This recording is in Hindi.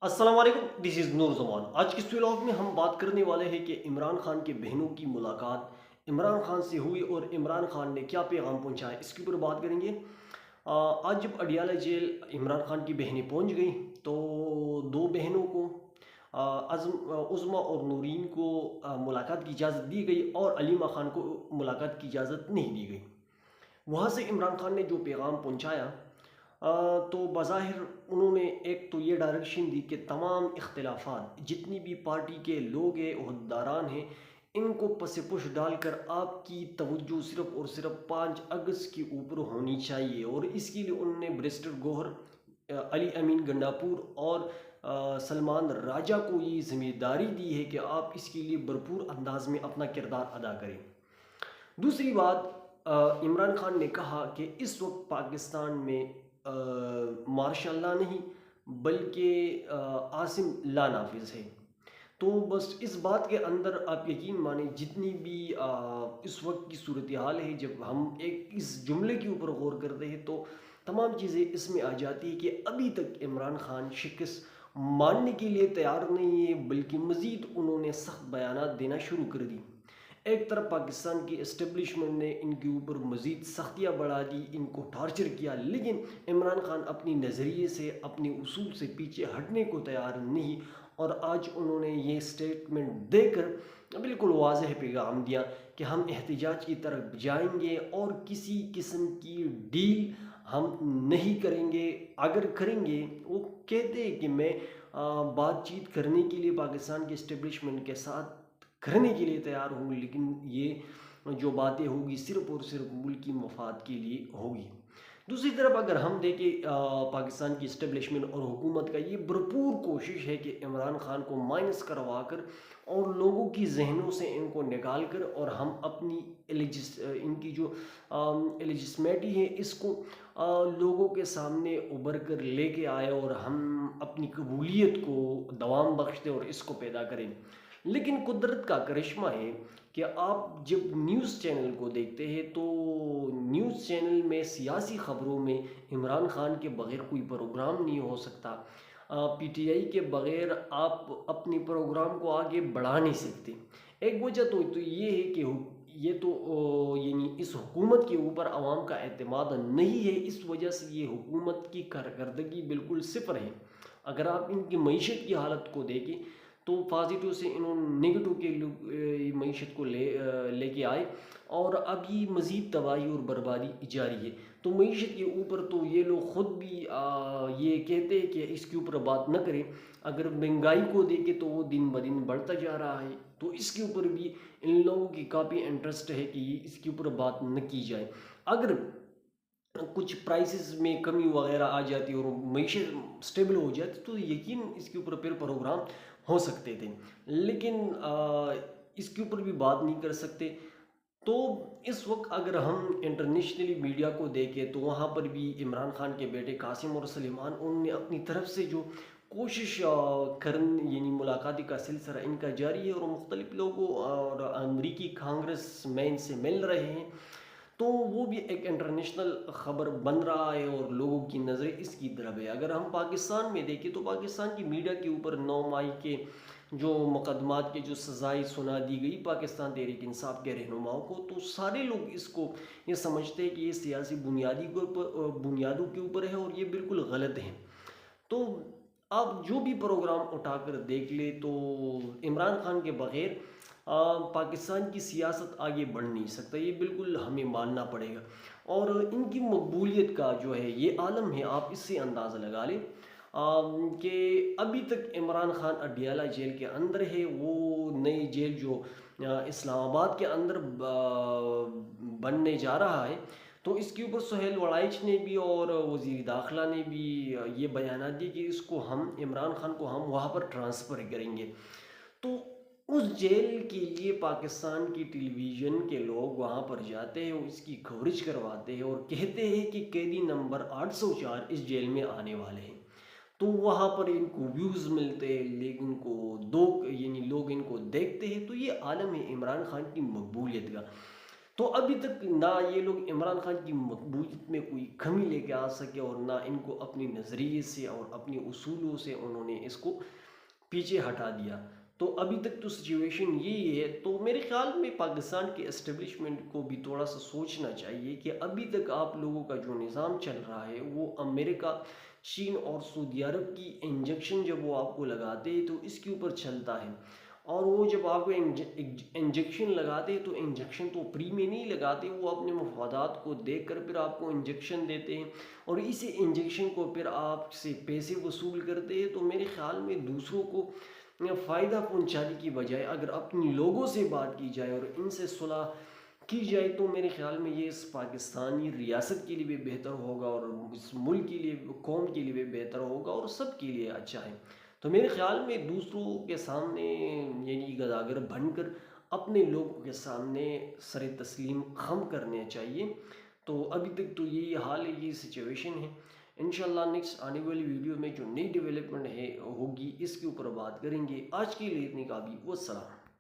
अस्सलाम वालेकुम, दिस इज़ नूर ज़मान। आज के इस व्लॉग में हम बात करने वाले हैं कि इमरान खान के बहनों की मुलाकात इमरान खान से हुई और इमरान खान ने क्या पैगाम पहुंचाया, इसके ऊपर बात करेंगे। आज जब अडियाला जेल इमरान खान की बहनें पहुंच गई तो दो बहनों को उज़्मा और नूरीन को मुलाकात की इजाज़त दी गई और अलीमा खान को मुलाकात की इजाज़त नहीं दी गई। वहाँ से इमरान खान ने जो पैगाम पहुँचाया, तो बज़ाहिर उन्होंने एक तो ये डायरेक्शन दी कि तमाम इख्तिलाफ़ात जितनी भी पार्टी के लोग हैं, ओहदेदारान हैं, इनको पस-ए-पुश डालकर आपकी तवज्जो सिर्फ़ और सिर्फ़ 5 अगस्त के ऊपर होनी चाहिए। और इसके लिए उन्होंने बैरिस्टर गौहर, अली अमीन गंडापुर और सलमान राजा को ये ज़िम्मेदारी दी है कि आप इसके लिए भरपूर अंदाज़ में अपना किरदार अदा करें। दूसरी बात, इमरान खान ने कहा कि इस वक्त पाकिस्तान में मार्शल लॉ नहीं बल्कि आसिम ला नाफिज है। तो बस इस बात के अंदर आप यकीन माने जितनी भी इस वक्त की सूरत हाल है, जब हम एक इस जुमले के ऊपर गौर करते हैं तो तमाम चीज़ें इसमें आ जाती है कि अभी तक इमरान खान शिकस्त मानने के लिए तैयार नहीं है, बल्कि मज़ीद उन्होंने सख्त बयानात देना शुरू कर दी। एक तरफ पाकिस्तान की इस्टेब्लिशमेंट ने इनके ऊपर मज़ीद सख्तियाँ बढ़ा दी, इनको टॉर्चर किया, लेकिन इमरान खान अपनी नज़रिए से, अपने उसूल से पीछे हटने को तैयार नहीं। और आज उन्होंने ये स्टेटमेंट देकर बिल्कुल वाज़ेह पैगाम दिया कि हम एहतिजाज की तरफ जाएंगे और किसी किस्म की डील हम नहीं करेंगे। अगर करेंगे, वो कहते हैं कि मैं बातचीत करने के लिए पाकिस्तान के इस्टेब्लिशमेंट के साथ करने के लिए तैयार हूँ, लेकिन ये जो बातें होगी सिर्फ़ और सिर्फ़ मुल्क की मफ़ाद के लिए होगी। दूसरी तरफ अगर हम देखें, पाकिस्तान की इस्टेब्लिशमेंट और हुकूमत का ये भरपूर कोशिश है कि इमरान खान को माइनस करवा कर और लोगों की जहनों से इनको निकाल कर और हम अपनी इनकी जो एलिजिस्मेटी है इसको लोगों के सामने उभर कर लेके आए और हम अपनी कबूलियत को दवाम बख्श दें और इसको पैदा करें। लेकिन कुदरत का करिश्मा है कि आप जब न्यूज़ चैनल को देखते हैं तो न्यूज़ चैनल में सियासी ख़बरों में इमरान खान के बग़ैर कोई प्रोग्राम नहीं हो सकता। पीटीआई के बग़ैर आप अपने प्रोग्राम को आगे बढ़ा नहीं सकते। एक वजह तो ये है कि ये तो यानी इस हुकूमत के ऊपर आवाम का एतमाद नहीं है, इस वजह से ये हुकूमत की कारकर्दगी बिल्कुल सिफ़र है। अगर आप इनकी मईशत की हालत को देखें तो पॉजिटिव से इन्होंने नेगेटिव के मईशत को लेके आए और अब ये मज़ीद तबाही और बर्बादी जारी है। तो मईशत के ऊपर तो ये लोग ख़ुद भी ये कहते हैं कि इसके ऊपर बात न करें। अगर महंगाई को देखें तो वो दिन ब दिन बढ़ता जा रहा है, तो इसके ऊपर भी इन लोगों की काफ़ी इंटरेस्ट है कि इसके ऊपर बात न की जाए। अगर कुछ प्राइसेस में कमी वगैरह आ जाती और मईशत स्टेबल हो जाती तो यकीन इसके ऊपर फिर प्रोग्राम हो सकते थे, लेकिन इसके ऊपर भी बात नहीं कर सकते। तो इस वक्त अगर हम इंटरनेशनली मीडिया को देखें तो वहाँ पर भी इमरान खान के बेटे कासिम और सलीमान उन्होंने अपनी तरफ से जो कोशिश करन यानी मुलाकाती का सिलसिला इनका जारी है और मुख्तलिफ लोगों और अमरीकी कांग्रेस मैन से मिल रहे हैं। तो वो भी एक इंटरनेशनल ख़बर बन रहा है और लोगों की नज़रें इसकी तरफ है। अगर हम पाकिस्तान में देखें तो पाकिस्तान की मीडिया के ऊपर 9 मई के जो मुकदमात की जो सज़ाएँ सुना दी गई पाकिस्तान तहरीक इंसाफ के रहनुमाओं को, तो सारे लोग इसको ये समझते हैं कि ये सियासी बुनियादों के ऊपर है और ये बिल्कुल गलत है। तो आप जो भी प्रोग्राम उठाकर देख ले तो इमरान खान के बग़ैर पाकिस्तान की सियासत आगे बढ़ नहीं सकता, ये बिल्कुल हमें मानना पड़ेगा। और इनकी मकबूलियत का जो है ये आलम है, आप इससे अंदाज़ा लगा लें कि अभी तक इमरान खान अडियाला जेल के अंदर है। वो नई जेल जो इस्लामाबाद के अंदर बनने जा रहा है, तो इसके ऊपर सुहेल वड़ाइच ने भी और वज़ीर दाखिला ने भी ये बयान दिए कि इसको हम इमरान खान को हम वहाँ पर ट्रांसफ़र करेंगे। तो उस जेल के लिए पाकिस्तान की टेलीविज़न के लोग वहाँ पर जाते हैं और इसकी कवरेज करवाते हैं और कहते हैं कि कैदी नंबर 804 इस जेल में आने वाले हैं। तो वहाँ पर इनको व्यूज़ मिलते हैं, लेकिन इनको दो यानी लोग इनको देखते हैं, तो ये आलम है इमरान खान की मकबूलियत का। तो अभी तक ना ये लोग इमरान खान की मकबूलियत में कोई कमी लेके आ सके और ना इनको अपनी नज़रिए से और अपने उसूलों से उन्होंने इसको पीछे हटा दिया। तो अभी तक तो सिचुएशन यही है। तो मेरे ख्याल में पाकिस्तान के एस्टेब्लिशमेंट को भी थोड़ा सा सोचना चाहिए कि अभी तक आप लोगों का जो निज़ाम चल रहा है वो अमेरिका, चीन और सऊदी अरब की इंजेक्शन जब वो आपको लगाते हैं तो इसके ऊपर चलता है। और वो जब आपको इंजेक्शन लगाते हैं तो इंजेक्शन तो फ्री में नहीं लगाते, वो अपने मफादात को देख कर फिर आपको इंजेक्शन देते हैं और इसी इंजेक्शन को फिर आपसे पैसे वसूल करते हैं। तो मेरे ख्याल में दूसरों को फ़ायदा पहुंचाने की बजाय अगर अपने लोगों से बात की जाए और इनसे सुलह की जाए तो मेरे ख्याल में ये इस पाकिस्तानी रियासत के लिए भी बेहतर होगा और इस मुल्क के लिए, कौम के लिए भी बेहतर होगा और सब के लिए अच्छा है। तो मेरे ख्याल में दूसरों के सामने यानी गदागर बनकर अपने लोगों के सामने सर तस्लीम खम करने चाहिए। तो अभी तक तो यही हाल है, ये सिचुएशन है। इंशाल्लाह नेक्स्ट आने वाली वीडियो में जो नई डेवलपमेंट है होगी इसके ऊपर बात करेंगे। आज के लिए इतनी काफ़ी, वस्सलाम।